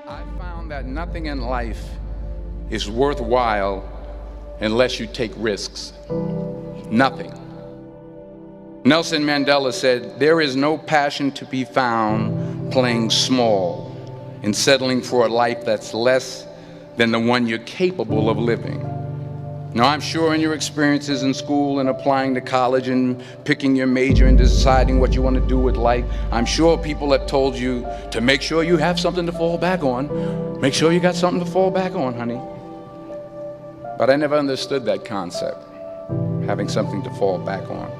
I found that nothing in life is worthwhile unless you take risks. Nothing. Nelson Mandela said, "There is no passion to be found playing small and settling for a life that's less than the one you're capable of living." Now, I'm sure in your experiences in school and applying to college and picking your major and deciding what you want to do with life, I'm sure people have told you to make sure you have something to fall back on. Make sure you got something to fall back on, honey. But I never understood that concept, having something to fall back on.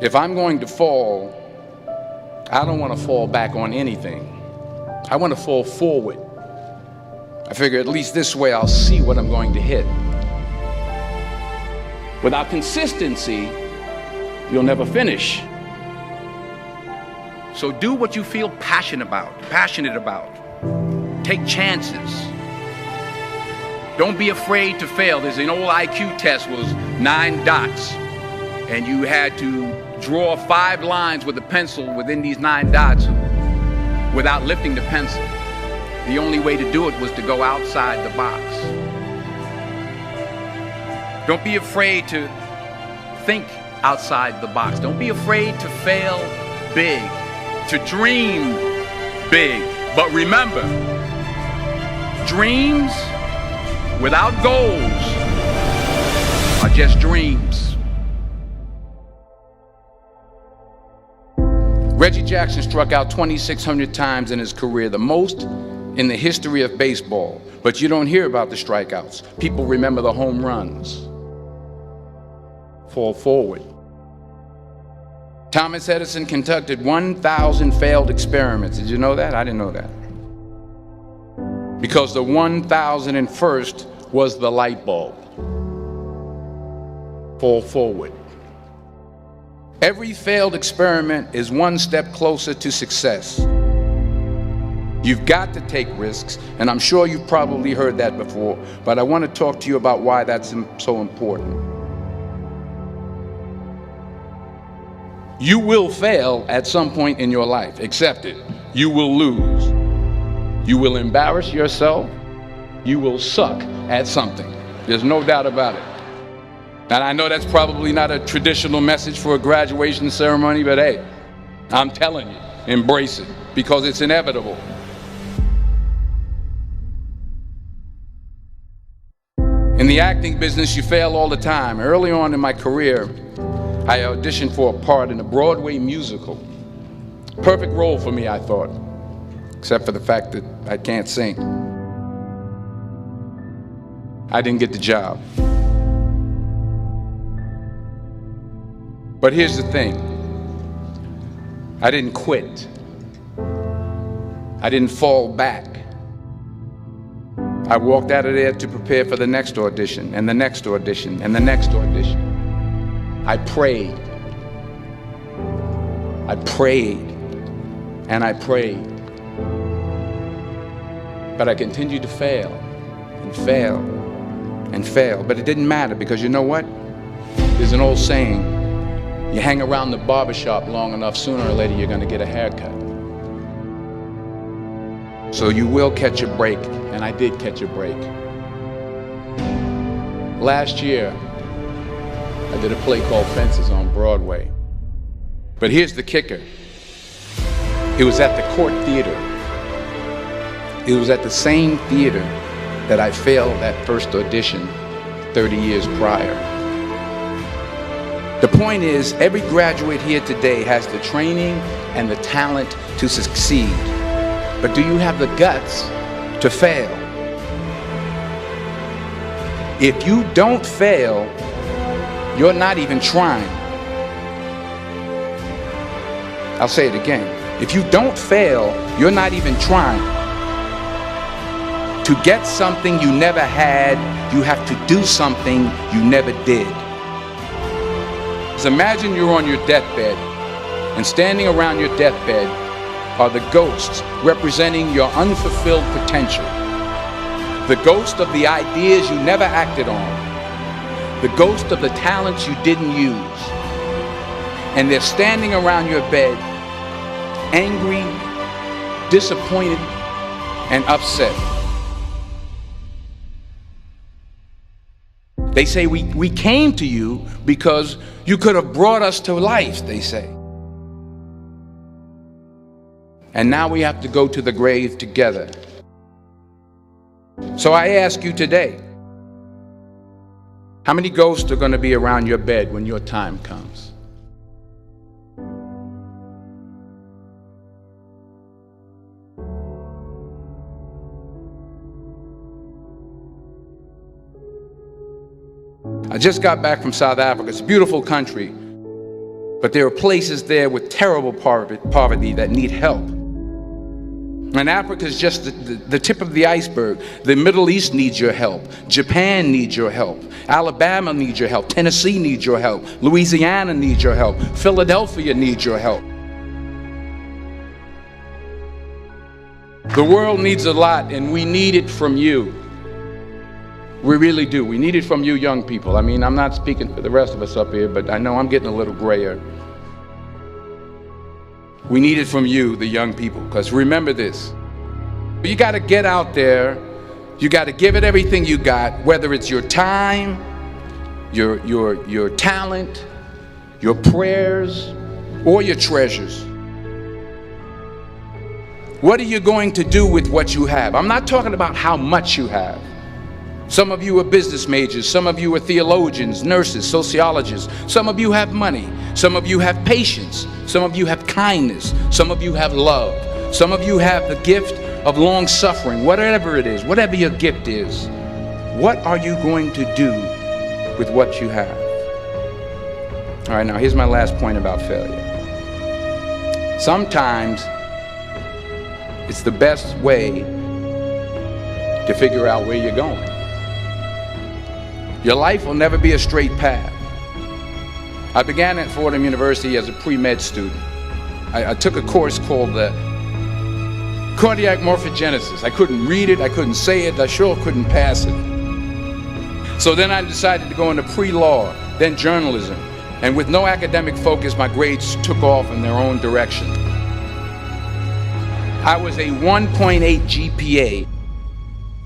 If I'm going to fall, I don't want to fall back on anything. I want to fall forward. I figure at least this way I'll see what I'm going to hit. Without consistency, you'll never finish. So do what you feel passionate about. Take chances. Don't be afraid to fail. There's an old IQ test, was 9 dots, and you had to draw 5 lines with a pencil within these 9 dots without lifting the pencil. The only way to do it was to go outside the box. Don't be afraid to think outside the box. Don't be afraid to fail big, to dream big. But remember, dreams without goals are just dreams. Reggie Jackson struck out 2,600 times in his career, the most in the history of baseball. But you don't hear about the strikeouts. People remember the home runs. Fall forward. Thomas Edison conducted 1,000 failed experiments. Did you know that? I didn't know that. Because the 1,001st was the light bulb. Fall forward. Every failed experiment is one step closer to success. You've got to take risks, and I'm sure you've probably heard that before, but I want to talk to you about why that's so important. You will fail at some point in your life. Accept it. You will lose. You will embarrass yourself. You will suck at something. There's no doubt about it. And I know that's probably not a traditional message for a graduation ceremony, but hey, I'm telling you, embrace it, because it's inevitable. In the acting business, you fail all the time. Early on in my career, I auditioned for a part in a Broadway musical. Perfect role for me, I thought, except for the fact that I can't sing. I didn't get the job. But here's the thing. I didn't quit. I didn't fall back. I walked out of there to prepare for the next audition, and the next audition, and the next audition. I prayed. I prayed. And I prayed. But I continued to fail, and fail, and fail. But it didn't matter, because you know what? There's an old saying, you hang around the barbershop long enough, sooner or later you're going to get a haircut. So you will catch a break, and I did catch a break. Last year, I did a play called Fences on Broadway. But here's the kicker. It was at the Court Theater. It was at the same theater that I failed that first audition 30 years prior. The point is, every graduate here today has the training and the talent to succeed. But do you have the guts to fail? If you don't fail, you're not even trying. I'll say it again. If you don't fail, you're not even trying. To get something you never had, you have to do something you never did. So imagine you're on your deathbed, and standing around your deathbed are the ghosts representing your unfulfilled potential. The ghost of the ideas you never acted on. The ghost of the talents you didn't use. And they're standing around your bed, angry, disappointed, and upset. They say we came to you because you could have brought us to life, they say. And now we have to go to the grave together. So I ask you today, how many ghosts are going to be around your bed when your time comes? I just got back from South Africa. It's a beautiful country, but there are places there with terrible poverty that need help. And Africa is just the tip of the iceberg. The Middle East needs your help. Japan needs your help. Alabama needs your help. Tennessee needs your help. Louisiana needs your help. Philadelphia needs your help. The world needs a lot, and we need it from you. We really do. We need it from you young people. I mean, I'm not speaking for the rest of us up here, but I know I'm getting a little grayer. We need it from you, the young people, because remember this. You got to get out there. You got to give it everything you got, whether it's your time, your talent, your prayers, or your treasures. What are you going to do with what you have? I'm not talking about how much you have. Some of you are business majors, some of you are theologians, nurses, sociologists. Some of you have money, some of you have patience, some of you have kindness, some of you have love, some of you have the gift of long suffering. Whatever it is, whatever your gift is, what are you going to do with what you have? All right, now here's my last point about failure. Sometimes it's the best way to figure out where you're going. Your life will never be a straight path. I began at Fordham University as a pre-med student. I took a course called cardiac morphogenesis. I couldn't read it, I couldn't say it, I sure couldn't pass it. So then I decided to go into pre-law, then journalism. And with no academic focus, my grades took off in their own direction. I was a 1.8 GPA.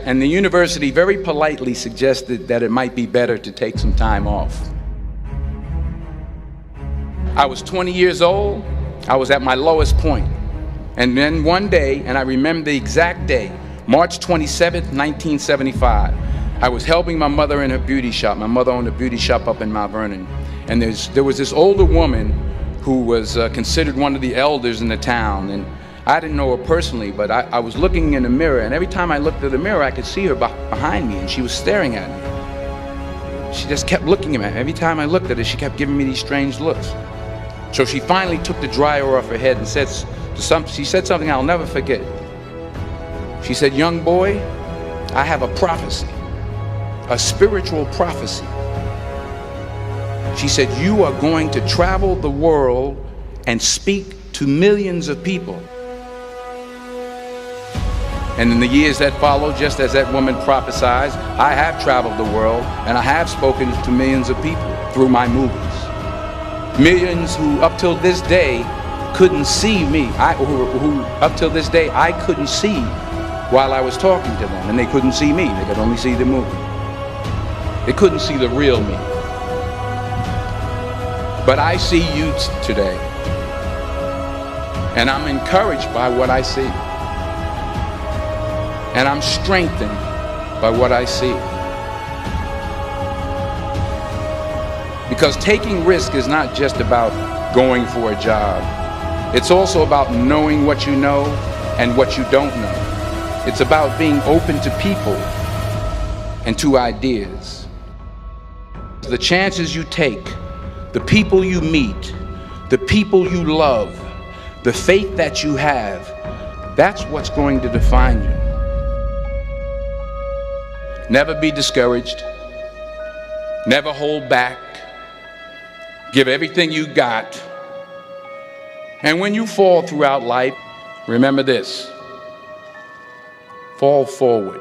And the university very politely suggested that it might be better to take some time off. I was 20 years old. I was at my lowest point. And then one day, and I remember the exact day, March 27th, 1975, I was helping my mother in her beauty shop. My mother owned a beauty shop up in Mount Vernon. And there was this older woman who was considered one of the elders in the town. And I didn't know her personally, but I was looking in the mirror, and every time I looked at the mirror, I could see her behind me, and she was staring at me. She just kept looking at me. Every time I looked at her, she kept giving me these strange looks. So she finally took the dryer off her head and she said something I'll never forget. She said, "Young boy, I have a prophecy, a spiritual prophecy." She said, "You are going to travel the world and speak to millions of people." And in the years that followed, just as that woman prophesied, I have traveled the world and I have spoken to millions of people through my movies. Millions who up till this day couldn't see me, who up till this day I couldn't see while I was talking to them, and they couldn't see me, they could only see the movie. They couldn't see the real me. But I see you today, and I'm encouraged by what I see. And I'm strengthened by what I see. Because taking risk is not just about going for a job. It's also about knowing what you know and what you don't know. It's about being open to people and to ideas. The chances you take, the people you meet, the people you love, the faith that you have, that's what's going to define you. Never be discouraged. Never hold back. Give everything you got. And when you fall throughout life, remember this: fall forward.